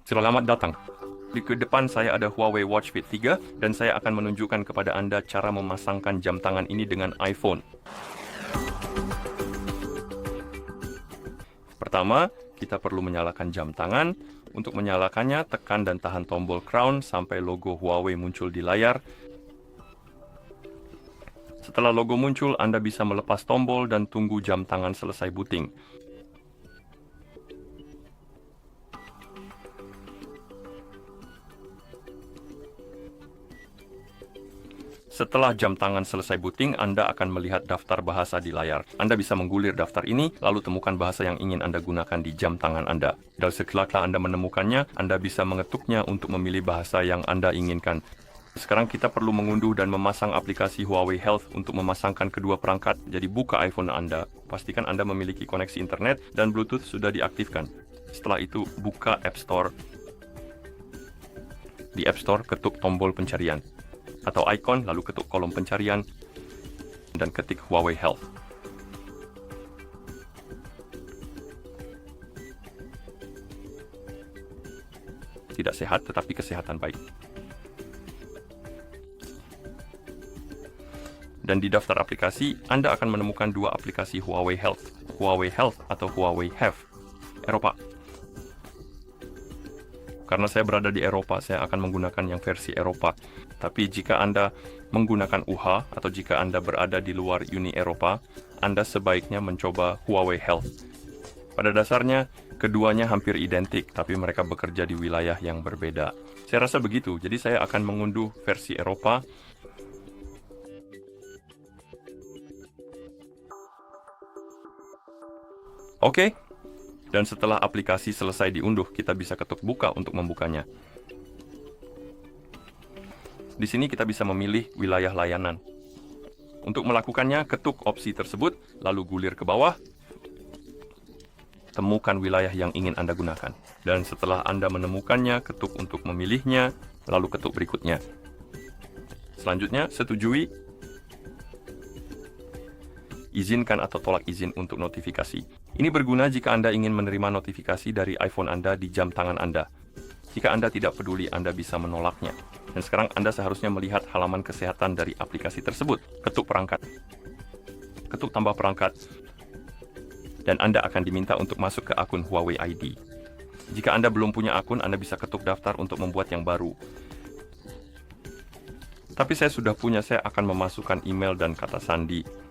Selamat datang. Di depan saya ada Huawei Watch Fit 3 dan saya akan menunjukkan kepada Anda cara memasangkan jam tangan ini dengan iPhone. Pertama, kita perlu menyalakan jam tangan. Untuk menyalakannya, tekan dan tahan tombol crown sampai logo Huawei muncul di layar. Setelah logo muncul, Anda bisa melepas tombol dan tunggu jam tangan selesai booting. Setelah jam tangan selesai booting, Anda akan melihat daftar bahasa di layar. Anda bisa menggulir daftar ini, lalu temukan bahasa yang ingin Anda gunakan di jam tangan Anda. Dan setelah Anda menemukannya, Anda bisa mengetuknya untuk memilih bahasa yang Anda inginkan. Sekarang kita perlu mengunduh dan memasang aplikasi Huawei Health untuk memasangkan kedua perangkat. Jadi buka iPhone Anda, pastikan Anda memiliki koneksi internet dan Bluetooth sudah diaktifkan. Setelah itu, buka App Store. Di App Store, ketuk tombol pencarian atau icon, lalu ketuk kolom pencarian, dan ketik Huawei Health. Tidak sehat, tetapi kesehatan baik. Dan di daftar aplikasi, Anda akan menemukan dua aplikasi Huawei Health atau Huawei Have, Eropa. Karena saya berada di Eropa, saya akan menggunakan yang versi Eropa. Tapi jika Anda menggunakan UH atau jika Anda berada di luar Uni Eropa, Anda sebaiknya mencoba Huawei Health. Pada dasarnya, keduanya hampir identik, tapi mereka bekerja di wilayah yang berbeda. Saya rasa begitu, jadi saya akan mengunduh versi Eropa. Oke. Dan setelah aplikasi selesai diunduh, kita bisa ketuk buka untuk membukanya. Di sini kita bisa memilih wilayah layanan. Untuk melakukannya, ketuk opsi tersebut, lalu gulir ke bawah. Temukan wilayah yang ingin Anda gunakan. Dan setelah Anda menemukannya, ketuk untuk memilihnya, lalu ketuk berikutnya. Selanjutnya, setujui. Izinkan atau tolak izin untuk notifikasi. Ini berguna jika Anda ingin menerima notifikasi dari iPhone Anda di jam tangan Anda. Jika Anda tidak peduli, Anda bisa menolaknya. Dan sekarang Anda seharusnya melihat halaman kesehatan dari aplikasi tersebut. Ketuk perangkat. Ketuk tambah perangkat. Dan Anda akan diminta untuk masuk ke akun Huawei ID. Jika Anda belum punya akun, Anda bisa ketuk daftar untuk membuat yang baru. Tapi saya sudah punya, saya akan memasukkan email dan kata sandi.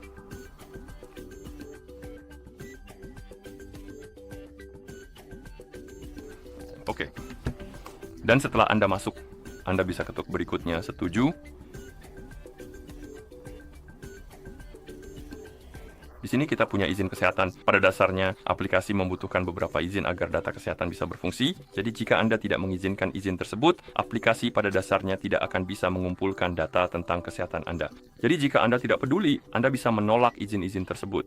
Oke. Dan setelah Anda masuk, Anda bisa ketuk berikutnya, setuju. Di sini kita punya izin kesehatan. Pada dasarnya, aplikasi membutuhkan beberapa izin agar data kesehatan bisa berfungsi. Jadi jika Anda tidak mengizinkan izin tersebut, aplikasi pada dasarnya tidak akan bisa mengumpulkan data tentang kesehatan Anda. Jadi jika Anda tidak peduli, Anda bisa menolak izin-izin tersebut.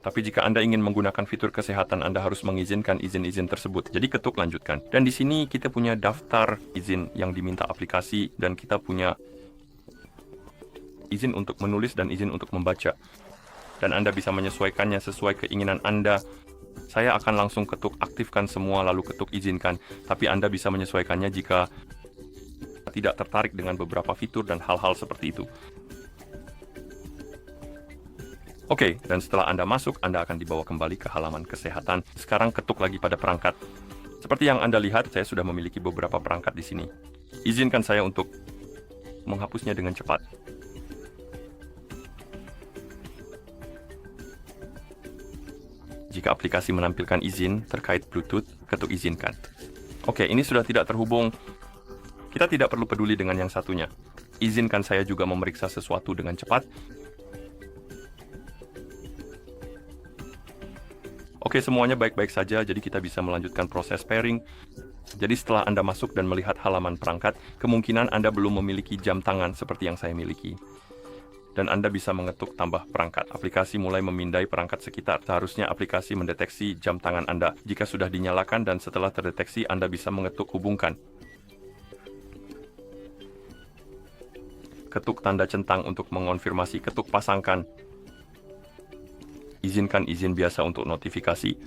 Tapi jika Anda ingin menggunakan fitur kesehatan, Anda harus mengizinkan izin-izin tersebut. Jadi ketuk lanjutkan. Dan di sini kita punya daftar izin yang diminta aplikasi dan kita punya izin untuk menulis dan izin untuk membaca. Dan Anda bisa menyesuaikannya sesuai keinginan Anda. Saya akan langsung ketuk aktifkan semua lalu ketuk izinkan. Tapi Anda bisa menyesuaikannya jika tidak tertarik dengan beberapa fitur dan hal-hal seperti itu. Oke, dan setelah Anda masuk, Anda akan dibawa kembali ke halaman kesehatan. Sekarang ketuk lagi pada perangkat. Seperti yang Anda lihat, saya sudah memiliki beberapa perangkat di sini. Izinkan saya untuk menghapusnya dengan cepat. Jika aplikasi menampilkan izin terkait Bluetooth, ketuk izinkan. Oke, ini sudah tidak terhubung. Kita tidak perlu peduli dengan yang satunya. Izinkan saya juga memeriksa sesuatu dengan cepat. Oke, semuanya baik-baik saja, jadi kita bisa melanjutkan proses pairing. Jadi setelah Anda masuk dan melihat halaman perangkat, kemungkinan Anda belum memiliki jam tangan seperti yang saya miliki. Dan Anda bisa mengetuk tambah perangkat. Aplikasi mulai memindai perangkat sekitar. Seharusnya aplikasi mendeteksi jam tangan Anda. Jika sudah dinyalakan dan setelah terdeteksi, Anda bisa mengetuk hubungkan. Ketuk tanda centang untuk mengonfirmasi, ketuk pasangkan. Izinkan izin biasa untuk notifikasi.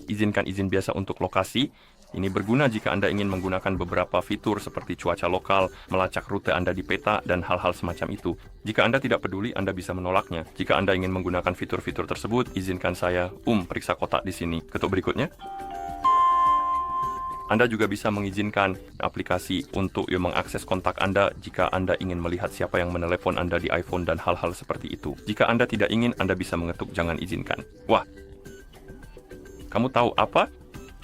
Izinkan izin biasa untuk lokasi. Ini berguna jika Anda ingin menggunakan beberapa fitur seperti cuaca lokal, melacak rute Anda di peta, dan hal-hal semacam itu. Jika Anda tidak peduli, Anda bisa menolaknya. Jika Anda ingin menggunakan fitur-fitur tersebut, izinkan saya periksa kotak di sini. Ketuk berikutnya. Anda juga bisa mengizinkan aplikasi untuk mengakses kontak Anda jika Anda ingin melihat siapa yang menelepon Anda di iPhone dan hal-hal seperti itu. Jika Anda tidak ingin, Anda bisa mengetuk jangan izinkan. Wah, kamu tahu apa?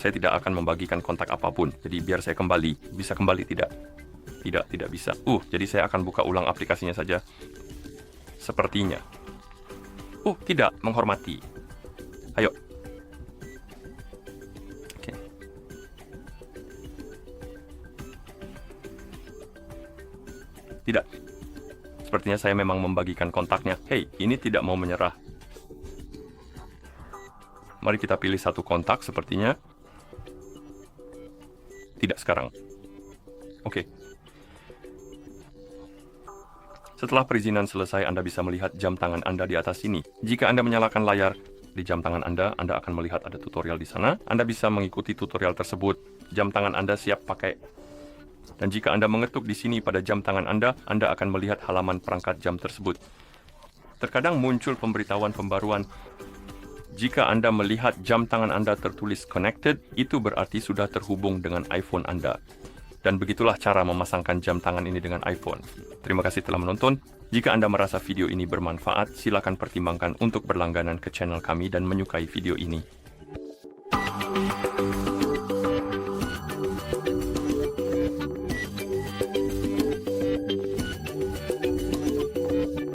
Saya tidak akan membagikan kontak apapun. Jadi biar saya kembali. Bisa kembali tidak? Tidak bisa. Jadi saya akan buka ulang aplikasinya saja. Sepertinya. Tidak. Menghormati. Ayo. Oke. Tidak. Sepertinya saya memang membagikan kontaknya. Hei, ini tidak mau menyerah. Mari kita pilih satu kontak sepertinya. Tidak sekarang. Oke. Setelah perizinan selesai, Anda bisa melihat jam tangan Anda di atas sini. Jika Anda menyalakan layar di jam tangan Anda akan melihat ada tutorial di sana. Anda bisa mengikuti tutorial tersebut. Jam tangan Anda siap pakai. Dan jika Anda mengetuk di sini pada jam tangan Anda akan melihat halaman perangkat jam tersebut. Terkadang muncul pemberitahuan pembaruan. Jika Anda melihat jam tangan Anda tertulis connected, itu berarti sudah terhubung dengan iPhone Anda. Dan begitulah cara memasangkan jam tangan ini dengan iPhone. Terima kasih telah menonton. Jika Anda merasa video ini bermanfaat, silakan pertimbangkan untuk berlangganan ke channel kami dan menyukai video ini.